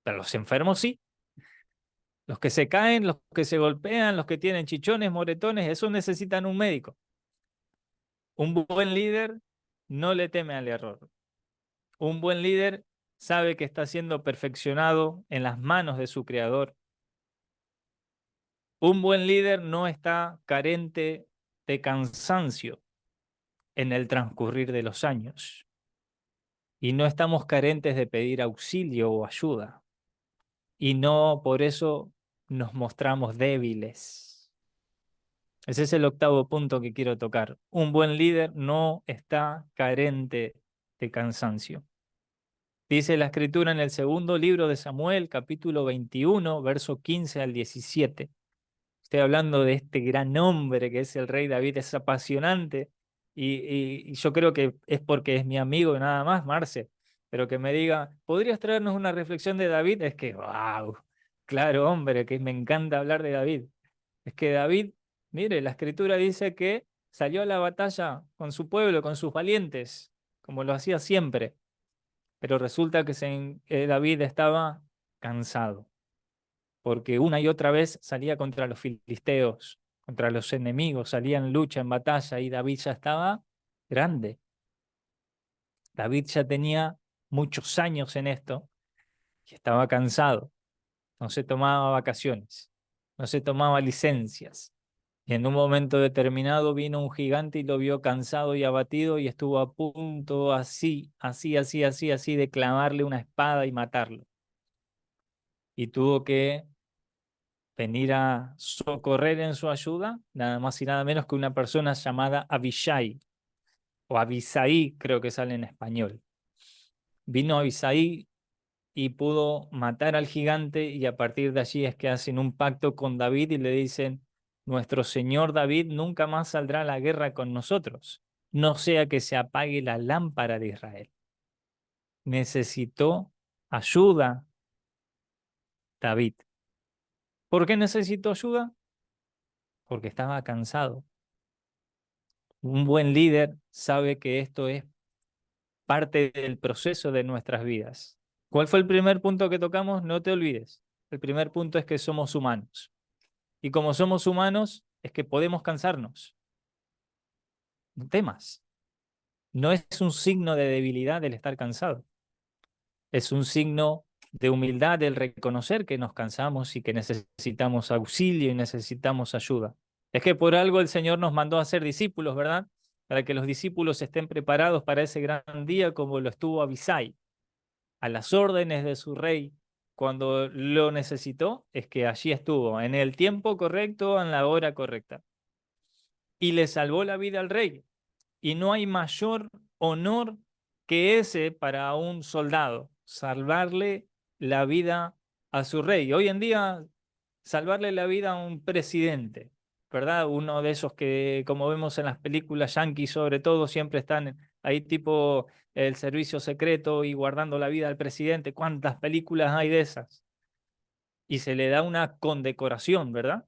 [SPEAKER 2] pero los enfermos sí. Los que se caen, los que se golpean, los que tienen chichones, moretones, esos necesitan un médico. Un buen líder no le teme al error. Un buen líder sabe que está siendo perfeccionado en las manos de su creador. Un buen líder no está carente de cansancio en el transcurrir de los años. Y no estamos carentes de pedir auxilio o ayuda. Y no por eso nos mostramos débiles. Ese es el octavo punto que quiero tocar. Un buen líder no está carente de cansancio. Dice la escritura en el segundo libro de Samuel, capítulo 21, verso 15 al 17. Estoy hablando de este gran hombre que es el rey David, es apasionante y yo creo que es porque es mi amigo y nada más, Marce, pero que me diga, ¿podrías traernos una reflexión de David? Es que, wow, claro, hombre, que me encanta hablar de David. Es que David, mire, la escritura dice que salió a la batalla con su pueblo, con sus valientes, como lo hacía siempre, pero resulta que David estaba cansado porque una y otra vez salía contra los filisteos, contra los enemigos, salía en lucha, en batalla, y David ya estaba grande. David ya tenía muchos años en esto y estaba cansado. No se tomaba vacaciones, no se tomaba licencias. Y en un momento determinado vino un gigante y lo vio cansado y abatido y estuvo a punto así de clavarle una espada y matarlo. Y tuvo que venir a socorrer en su ayuda, nada más y nada menos que una persona llamada Abishai, o Abisai, creo que sale en español. Vino Abisai y pudo matar al gigante y a partir de allí es que hacen un pacto con David y le dicen, nuestro señor David nunca más saldrá a la guerra con nosotros, no sea que se apague la lámpara de Israel. Necesitó ayuda David. ¿Por qué necesitó ayuda? Porque estaba cansado. Un buen líder sabe que esto es parte del proceso de nuestras vidas. ¿Cuál fue el primer punto que tocamos? No te olvides. El primer punto es que somos humanos. Y como somos humanos, es que podemos cansarnos. No temas. No es un signo de debilidad el estar cansado. Es un signo de humildad el reconocer que nos cansamos y que necesitamos auxilio y necesitamos ayuda. Es que por algo el Señor nos mandó a ser discípulos, ¿verdad? Para que los discípulos estén preparados para ese gran día como lo estuvo Abisai, a las órdenes de su rey. Cuando lo necesitó, es que allí estuvo, en el tiempo correcto, en la hora correcta. Y le salvó la vida al rey. Y no hay mayor honor que ese para un soldado, salvarle la vida a su rey. Hoy en día, salvarle la vida a un presidente, ¿verdad? Uno de esos que, como vemos en las películas yanquis, sobre todo, siempre están ahí tipo el servicio secreto y guardando la vida al presidente. ¿Cuántas películas hay de esas? Y se le da una condecoración, ¿verdad?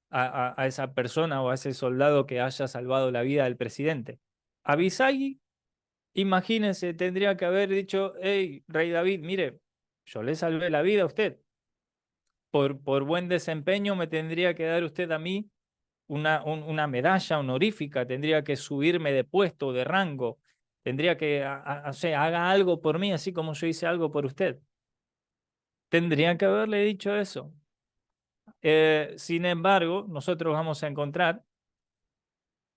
[SPEAKER 2] A esa persona o a ese soldado que haya salvado la vida del presidente. Abisai, imagínense, tendría que haber dicho, hey, rey David, mire, yo le salvé la vida a usted. Por buen desempeño me tendría que dar usted a mí una medalla honorífica, tendría que subirme de puesto, de rango, tendría que, o sea, haga algo por mí, así como yo hice algo por usted. Tendría que haberle dicho eso. Sin embargo, nosotros vamos a encontrar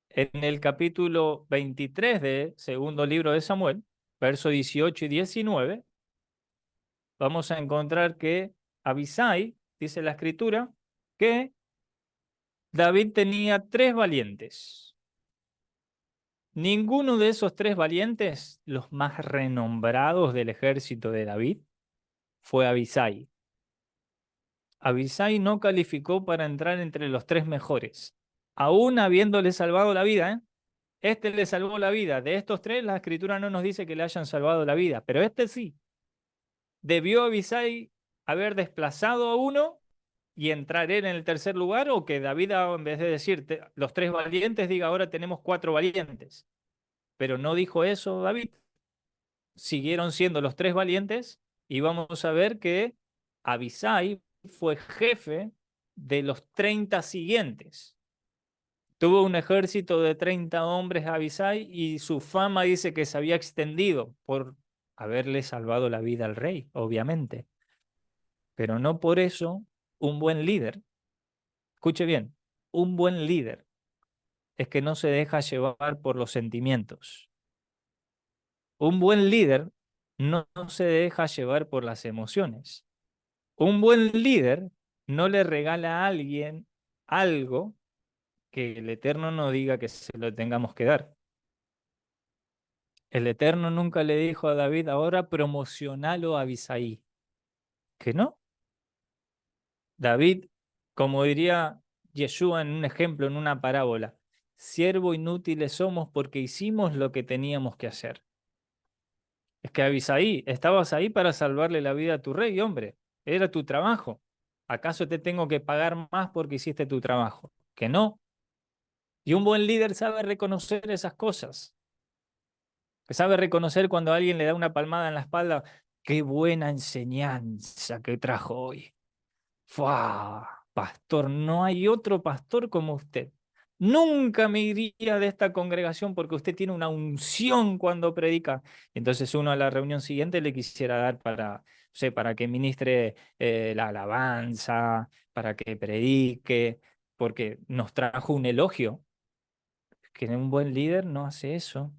[SPEAKER 2] en el capítulo 23 de segundo libro de Samuel, versos 18 y 19, vamos a encontrar que Abisai, dice la escritura, que David tenía 3 valientes. Ninguno de esos 3 valientes, los más renombrados del ejército de David, fue Abisai. Abisai no calificó para entrar entre los 3 mejores, aún habiéndole salvado la vida, ¿eh? Este le salvó la vida. De estos 3, la escritura no nos dice que le hayan salvado la vida, pero este sí. ¿Debió Abisai haber desplazado a uno y entrar él en el tercer lugar? ¿O que David, en vez de decir los 3 valientes, diga ahora tenemos 4 valientes? Pero no dijo eso David. Siguieron siendo los 3 valientes y vamos a ver que Abisai fue jefe de los 30 siguientes. Tuvo un ejército de 30 hombres Abisai y su fama dice que se había extendido por haberle salvado la vida al rey, obviamente. Pero no por eso un buen líder, escuche bien, un buen líder es que no se deja llevar por los sentimientos. Un buen líder no se deja llevar por las emociones. Un buen líder no le regala a alguien algo que el Eterno no diga que se lo tengamos que dar. El Eterno nunca le dijo a David, ahora promocionalo a Abisai. Que no. David, como diría Yeshua en un ejemplo, en una parábola, siervo inútiles somos porque hicimos lo que teníamos que hacer. Es que Abisai, estabas ahí para salvarle la vida a tu rey, hombre. Era tu trabajo. ¿Acaso te tengo que pagar más porque hiciste tu trabajo? Que no. Y un buen líder sabe reconocer esas cosas. Que sabe reconocer cuando alguien le da una palmada en la espalda. Qué buena enseñanza que trajo hoy. ¡Fua! Pastor, no hay otro pastor como usted. Nunca me iría de esta congregación porque usted tiene una unción cuando predica. Entonces uno a la reunión siguiente le quisiera dar para, no sé, para que ministre la alabanza, para que predique, porque nos trajo un elogio, que un buen líder no hace eso.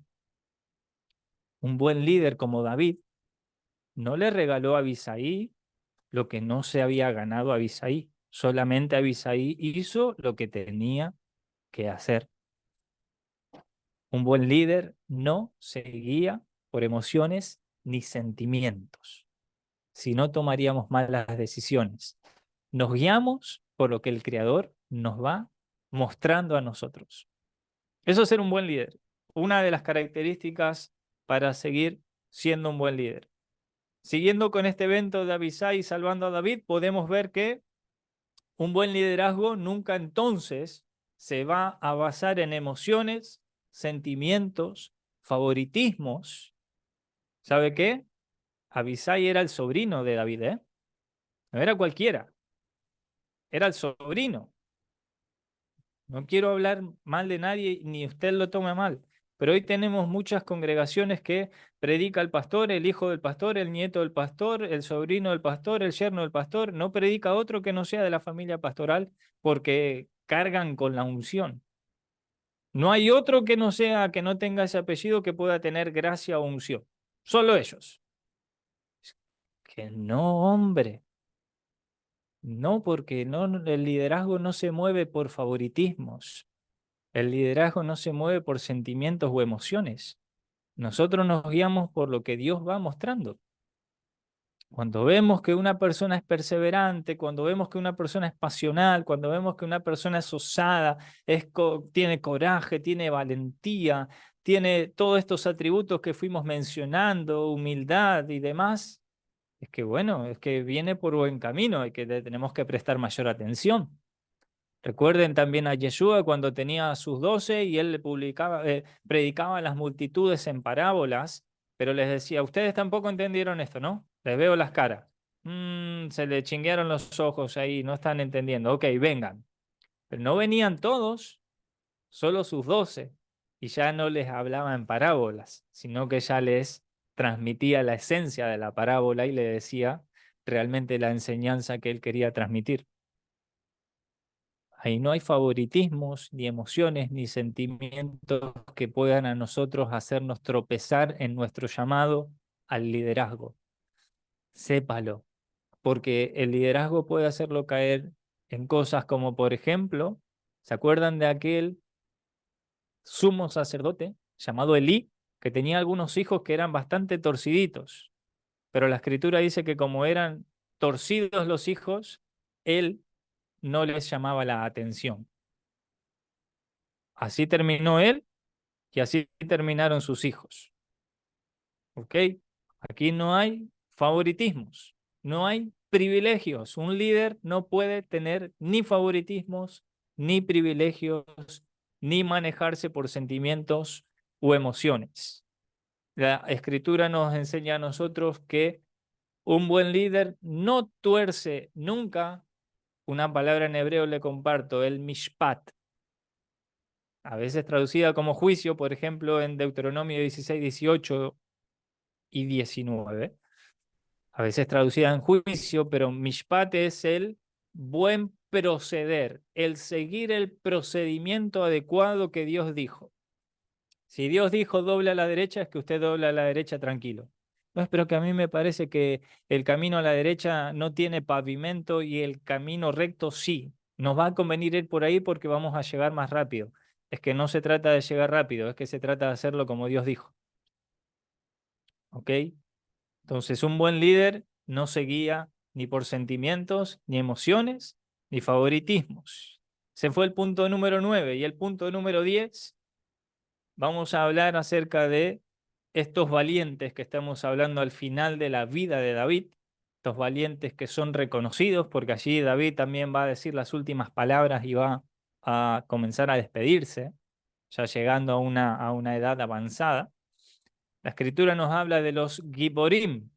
[SPEAKER 2] Un buen líder como David no le regaló a Abisai lo que no se había ganado Abisai. Solamente Abisai hizo lo que tenía que hacer. Un buen líder no se guía por emociones ni sentimientos, si no tomaríamos malas decisiones. Nos guiamos por lo que el Creador nos va mostrando a nosotros. Eso es ser un buen líder. Una de las características para seguir siendo un buen líder. Siguiendo con este evento de Abisai salvando a David, podemos ver que un buen liderazgo nunca entonces se va a basar en emociones, sentimientos, favoritismos. ¿Sabe qué? Abisai era el sobrino de David, ¿eh? No era cualquiera, era el sobrino. No quiero hablar mal de nadie, ni usted lo tome mal, pero hoy tenemos muchas congregaciones que predica el pastor, el hijo del pastor, el nieto del pastor, el sobrino del pastor, el yerno del pastor, no predica otro que no sea de la familia pastoral porque cargan con la unción. No hay otro que no sea, que no tenga ese apellido que pueda tener gracia o unción. Solo ellos. Que no, hombre. No, porque no, el liderazgo no se mueve por favoritismos. El liderazgo no se mueve por sentimientos o emociones. Nosotros nos guiamos por lo que Dios va mostrando. Cuando vemos que una persona es perseverante, cuando vemos que una persona es pasional, cuando vemos que una persona es osada, tiene coraje, tiene valentía, tiene todos estos atributos que fuimos mencionando, humildad y demás, es que bueno, es que viene por buen camino y que le tenemos que prestar mayor atención. Recuerden también a Yeshua cuando tenía sus 12 y él predicaba a las multitudes en parábolas, pero les decía, ustedes tampoco entendieron esto, ¿no? Les veo las caras. Se le chinguearon los ojos ahí, no están entendiendo. Ok, vengan. Pero no venían todos, solo sus 12. Y ya no les hablaba en parábolas, sino que ya les transmitía la esencia de la parábola y le decía realmente la enseñanza que él quería transmitir. Ahí no hay favoritismos, ni emociones, ni sentimientos que puedan a nosotros hacernos tropezar en nuestro llamado al liderazgo. Sépalo, porque el liderazgo puede hacerlo caer en cosas como, por ejemplo, ¿se acuerdan de aquel sumo sacerdote llamado Elí, que tenía algunos hijos que eran bastante torciditos? Pero la escritura dice que como eran torcidos los hijos, él no les llamaba la atención. Así terminó él y así terminaron sus hijos. ¿Ok? Aquí no hay favoritismos, no hay privilegios. Un líder no puede tener ni favoritismos, ni privilegios, ni manejarse por sentimientos o emociones. La escritura nos enseña a nosotros que un buen líder no tuerce nunca, una palabra en hebreo le comparto, el mishpat, a veces traducida como juicio, por ejemplo, en Deuteronomio 16, 18 y 19. A veces traducida en juicio, pero mishpat es el buen proceder, el seguir el procedimiento adecuado que Dios dijo. Si Dios dijo dobla a la derecha, es que usted dobla a la derecha tranquilo. No, pero que a mí me parece que el camino a la derecha no tiene pavimento y el camino recto sí. Nos va a convenir ir por ahí porque vamos a llegar más rápido. Es que no se trata de llegar rápido, es que se trata de hacerlo como Dios dijo. ¿Ok? Entonces, un buen líder no se guía ni por sentimientos, ni emociones, ni favoritismos. Se fue el punto número 9 y el punto número 10. Vamos a hablar acerca de estos valientes que estamos hablando al final de la vida de David, estos valientes que son reconocidos, porque allí David también va a decir las últimas palabras y va a comenzar a despedirse, ya llegando a una edad avanzada. La escritura nos habla de los Giborim,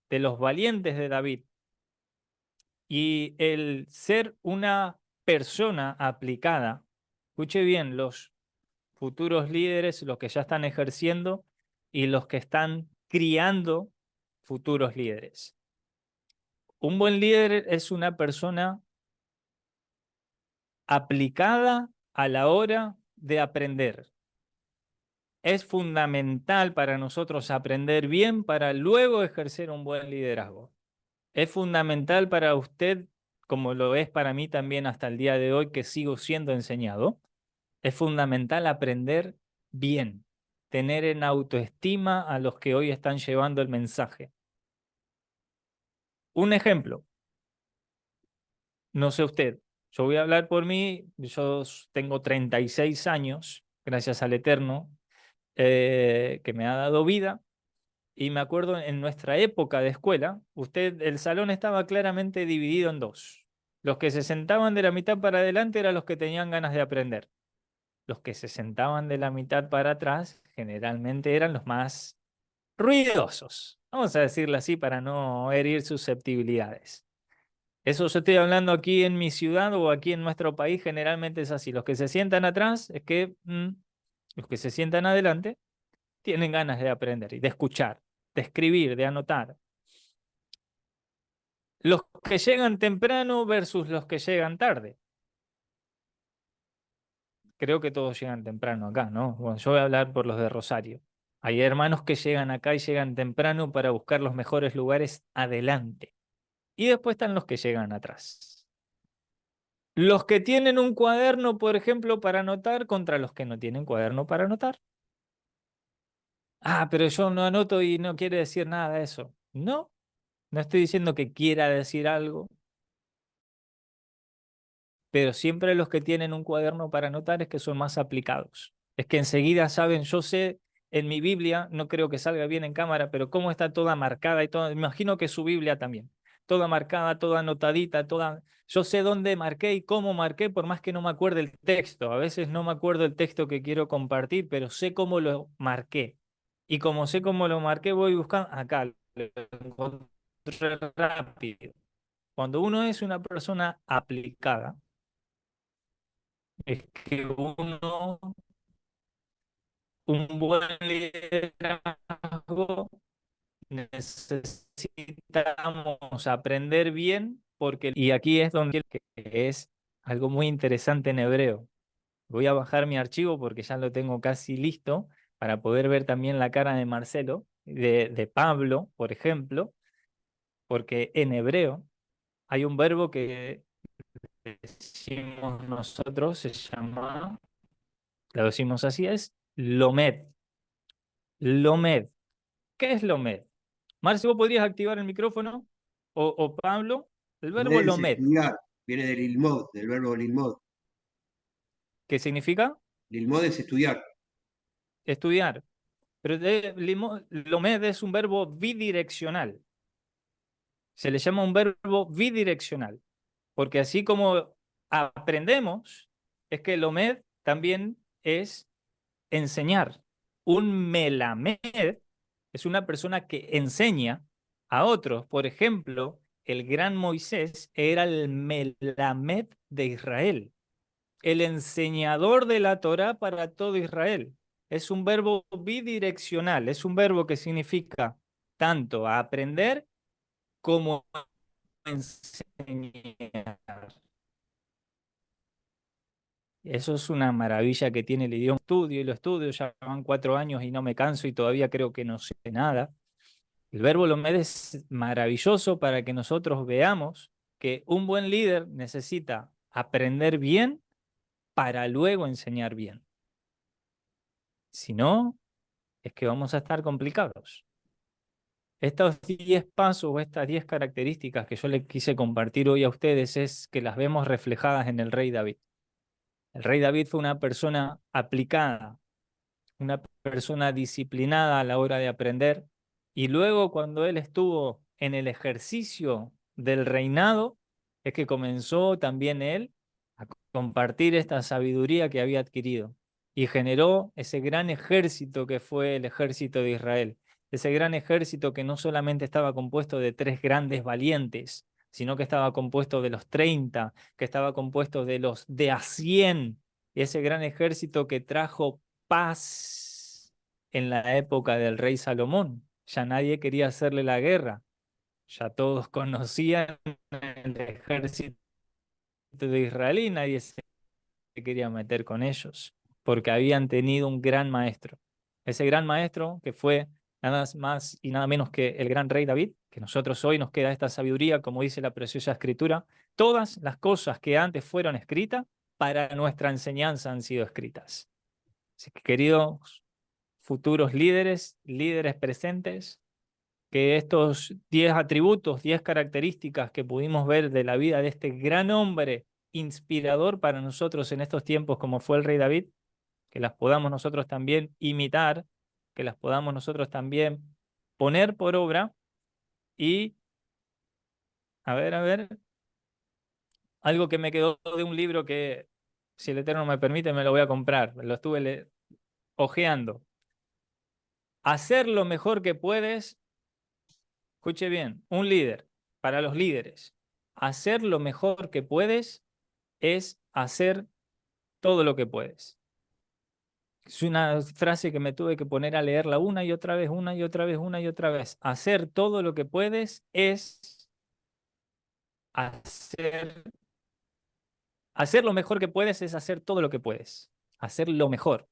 [SPEAKER 2] de los valientes de David, y el ser una persona aplicada. Escuche bien, los futuros líderes, los que ya están ejerciendo y los que están criando futuros líderes. Un buen líder es una persona aplicada a la hora de aprender. Es fundamental para nosotros aprender bien para luego ejercer un buen liderazgo. Es fundamental para usted, como lo es para mí también hasta el día de hoy, que sigo siendo enseñado. Es fundamental aprender bien, tener en autoestima a los que hoy están llevando el mensaje. Un ejemplo, no sé usted, yo voy a hablar por mí, yo tengo 36 años, gracias al Eterno, que me ha dado vida. Y me acuerdo en nuestra época de escuela, el salón estaba claramente dividido en dos. Los que se sentaban de la mitad para adelante eran los que tenían ganas de aprender. Los que se sentaban de la mitad para atrás generalmente eran los más ruidosos. Vamos a decirlo así para no herir susceptibilidades. Eso yo estoy hablando aquí en mi ciudad o aquí en nuestro país, generalmente es así. Los que se sientan atrás es que los que se sientan adelante tienen ganas de aprender y de escuchar, de escribir, de anotar. Los que llegan temprano versus los que llegan tarde. Creo que todos llegan temprano acá, ¿no? Bueno, yo voy a hablar por los de Rosario. Hay hermanos que llegan acá y llegan temprano para buscar los mejores lugares adelante. Y después están los que llegan atrás. Los que tienen un cuaderno, por ejemplo, para anotar contra los que no tienen cuaderno para anotar. Ah, pero yo no anoto y no quiere decir nada de eso. No, no estoy diciendo que quiera decir algo, pero siempre los que tienen un cuaderno para anotar es que son más aplicados. Es que enseguida saben, yo sé en mi Biblia, no creo que salga bien en cámara, pero cómo está toda marcada y toda, me imagino que su Biblia también, toda marcada, toda anotadita, toda, yo sé dónde marqué y cómo marqué, por más que no me acuerde el texto. A veces no me acuerdo el texto que quiero compartir, pero sé cómo lo marqué. Y como sé cómo lo marqué, voy buscando acá, lo encontré rápido. Cuando uno es una persona aplicada, es que un buen liderazgo, necesitamos aprender bien, porque, y aquí es donde es algo muy interesante en hebreo. Voy a bajar mi archivo porque ya lo tengo casi listo para poder ver también la cara de Marcelo, de Pablo, por ejemplo, porque en hebreo hay un verbo que decimos nosotros, se llama, lo decimos así, es lomed. Lomed. ¿Qué es lomed? Marcio, ¿vos podrías activar el micrófono? O Pablo, el verbo
[SPEAKER 1] Med es
[SPEAKER 2] lomed,
[SPEAKER 1] estudiar, viene del ilmod, del verbo lilmod.
[SPEAKER 2] ¿qué significa?
[SPEAKER 1] Lilmod es estudiar.
[SPEAKER 2] Estudiar. Pero lomed es un verbo bidireccional. Se le llama un verbo bidireccional, porque así como aprendemos, es que lomed también es enseñar. Un melamed es una persona que enseña a otros. Por ejemplo, el gran Moisés era el melamed de Israel, el enseñador de la Torá para todo Israel. Es un verbo bidireccional, es un verbo que significa tanto aprender como enseñar. Eso es una maravilla que tiene el idioma. Estudio y lo estudio, ya van 4 años y no me canso y todavía creo que no sé nada. El verbo Lomed es maravilloso para que nosotros veamos que un buen líder necesita aprender bien para luego enseñar bien. Si no, es que vamos a estar complicados. Estos 10 pasos o estas 10 características que yo les quise compartir hoy a ustedes es que las vemos reflejadas en el rey David. El rey David fue una persona aplicada, una persona disciplinada a la hora de aprender, y luego cuando él estuvo en el ejercicio del reinado, es que comenzó también él a compartir esta sabiduría que había adquirido y generó ese gran ejército que fue el ejército de Israel, ese gran ejército que no solamente estaba compuesto de 3 grandes valientes, sino que estaba compuesto de los 30, que estaba compuesto de los de a 100, y ese gran ejército que trajo paz en la época del rey Salomón. Ya nadie quería hacerle la guerra. Ya todos conocían el ejército de Israel y nadie se quería meter con ellos, porque habían tenido un gran maestro. Ese gran maestro que fue nada más y nada menos que el gran rey David, que nosotros hoy nos queda esta sabiduría, como dice la preciosa escritura, todas las cosas que antes fueron escritas, para nuestra enseñanza han sido escritas. Así que, queridos futuros líderes, líderes presentes, que estos 10 atributos, 10 características que pudimos ver de la vida de este gran hombre inspirador para nosotros en estos tiempos como fue el rey David, que las podamos nosotros también imitar, que las podamos nosotros también poner por obra y, a ver, algo que me quedó de un libro que, si el Eterno me permite, me lo voy a comprar, lo estuve hojeando. Hacer lo mejor que puedes. Escuche bien, un líder, para los líderes, hacer lo mejor que puedes es hacer todo lo que puedes. Es una frase que me tuve que poner a leerla una y otra vez, una y otra vez, una y otra vez. Hacer todo lo que puedes es hacer, hacer lo mejor que puedes es hacer todo lo que puedes. Hacer lo mejor.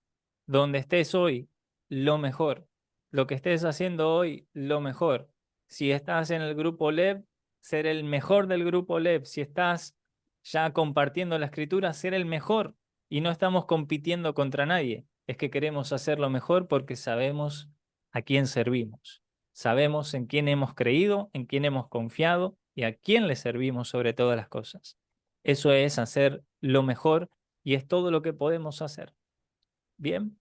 [SPEAKER 2] Donde estés hoy, lo mejor. Lo que estés haciendo hoy, lo mejor. Si estás en el grupo LEV, ser el mejor del grupo LEV. Si estás ya compartiendo la escritura, ser el mejor. Y no estamos compitiendo contra nadie. Es que queremos hacerlo mejor porque sabemos a quién servimos. Sabemos en quién hemos creído, en quién hemos confiado y a quién le servimos sobre todas las cosas. Eso es hacer lo mejor y es todo lo que podemos hacer. Bien,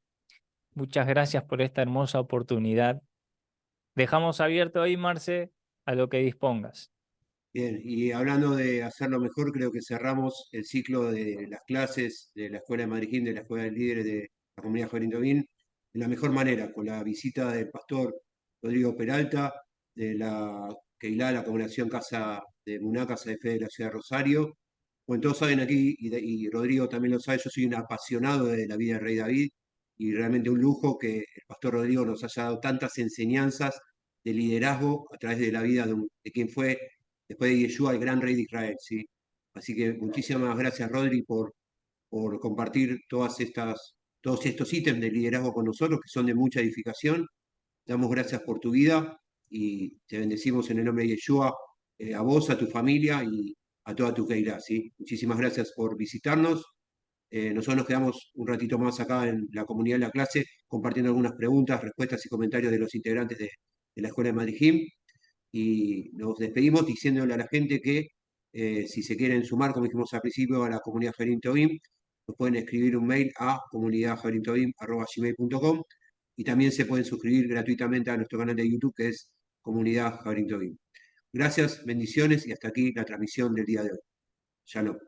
[SPEAKER 2] muchas gracias por esta hermosa oportunidad. Dejamos abierto ahí, Marce, a lo que dispongas.
[SPEAKER 1] Bien, y hablando de hacerlo mejor, creo que cerramos el ciclo de las clases de la Escuela de Madrid, de la Escuela de Líderes de la Comunidad Javier de la mejor manera, con la visita del pastor Rodrigo Peralta, de la Keilah, la Congregación Casa de Muná, Casa de Fe de la Ciudad de Rosario. Bueno, todos saben aquí, y Rodrigo también lo sabe, yo soy un apasionado de la vida del Rey David, y realmente un lujo que el pastor Rodrigo nos haya dado tantas enseñanzas de liderazgo a través de la vida de quien fue después de Yeshua, el gran rey de Israel, ¿sí? Así que muchísimas gracias, Rodri, por compartir todos estos ítems de liderazgo con nosotros, que son de mucha edificación. Damos gracias por tu vida y te bendecimos en el nombre de Yeshua, a vos, a tu familia y a toda tu Keilah, ¿sí? Muchísimas gracias por visitarnos. Nosotros nos quedamos un ratito más acá en la comunidad de la clase, compartiendo algunas preguntas, respuestas y comentarios de los integrantes de la Escuela de Madrid y nos despedimos diciéndole a la gente que si se quieren sumar, como dijimos al principio, a la comunidad Javerín Tobim, nos pueden escribir un mail a comunidadjaverintobim@gmail.com y también se pueden suscribir gratuitamente a nuestro canal de YouTube que es Comunidad Javerín Tobim. Gracias, bendiciones y hasta aquí la transmisión del día de hoy. Shalom.